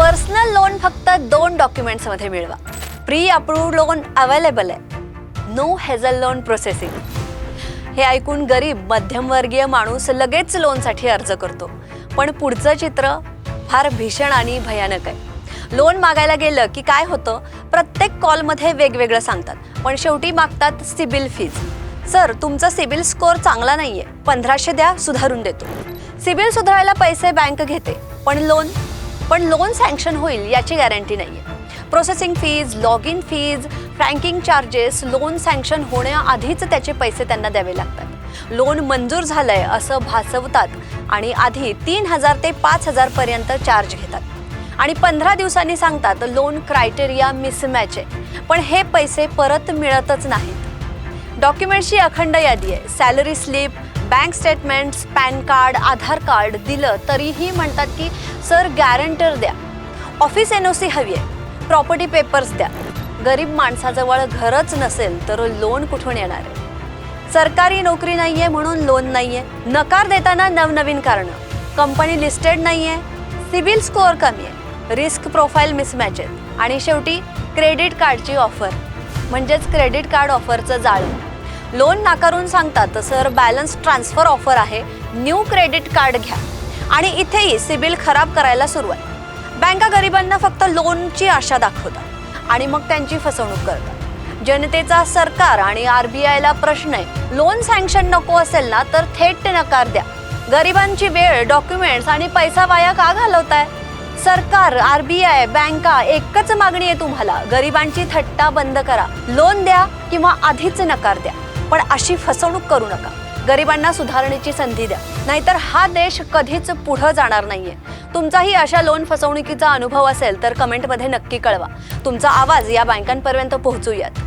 Personal loan फक्त 2 documents मध्ये मिळवा. प्री अप्रूव्ड लोन अवेलेबल आहे. No hassle loan processing. हे ऐकून गरीब मध्यमवर्गीय माणूस लगेच लोनसाठी अर्ज करतो. पण पुढचं चित्र फार भीषण आणि भयानक आहे. लोन मागायला गेलं की काय होतं, प्रत्येक कॉलमध्ये वेगवेगळं सांगतात, पण शेवटी मागतात सिबिल फीज. सर, तुमचा सिबिल स्कोअर चांगला नाहीये, 1500 द्या, सुधारून देतो. सिबिल सुधारायला पैसे बँक घेते, पण लोन सँक्शन होईल याची गॅरंटी नाहीये. Processing fees, log in fees, franking charges, loan sanction होण्याआधीच त्याचे पैसे त्यांना द्यावे लागतात. लोन मंजूर झालंय असं भासवतात आणि आधी 3000 ते 5000 पर्यंत चार्ज घेतात आणि 15 दिवसांनी सांगतात लोन क्रायटेरिया मिसमॅच आहे, पण हे पैसे परत मिळतच नाहीत. डॉक्युमेंट्सची अखंड यादी आहे. Salary slip, bank statements, PAN card, Aadhaar card दिलं तरीही म्हणतात की सर गॅरंटर द्या, ऑफिस NOC हवी आहे, प्रॉपर्टी पेपर्स द्या. गरीब माणसाजवळ घरच नसेल तर लोन कुठून येणार आहे? सरकारी नोकरी नाहीये म्हणून लोन नाहीये, नकार देताना नवनवीन कारणं, कंपनी लिस्टेड नाहीये, सिबिल स्कोअर कमी आहे, रिस्क प्रोफाईल मिसमॅच आहेत आणि शेवटी क्रेडिट कार्डची ऑफर म्हणजेच क्रेडिट कार्ड ऑफरचं जाळं. लोन नाकारून सांगतात सर बॅलन्स ट्रान्सफर ऑफर आहे, न्यू क्रेडिट कार्ड घ्या आणि इथेही सिबिल खराब करायला सुरुवात. बँका गरिबांना फक्त लोनची आशा दाखवतात आणि मग त्यांची फसवणूक करतात. जनतेचा सरकार आणि RBIला प्रश्न आहे, लोन सँक्शन नको असेल ना तर थेट नकार द्या. गरिबांची वेळ, डॉक्युमेंट्स आणि पैसा वाया का घालवताय? सरकार, RBI, बँका एकच मागणी आहे तुम्हाला, गरिबांची थट्टा बंद करा. लोन द्या किंवा आधीच नकार द्या, पण अशी फसवणूक करू नका. गरिबांना सुधारणेची संधी द्या, नाहीतर हा देश कधीच पुढे जाणार नाहीये. तुमचाही अशा लोन फसवणुकीचा अनुभव असेल तर कमेंटमध्ये नक्की कळवा. तुमचा आवाज या बँकांपर्यंत पोहोचूयात.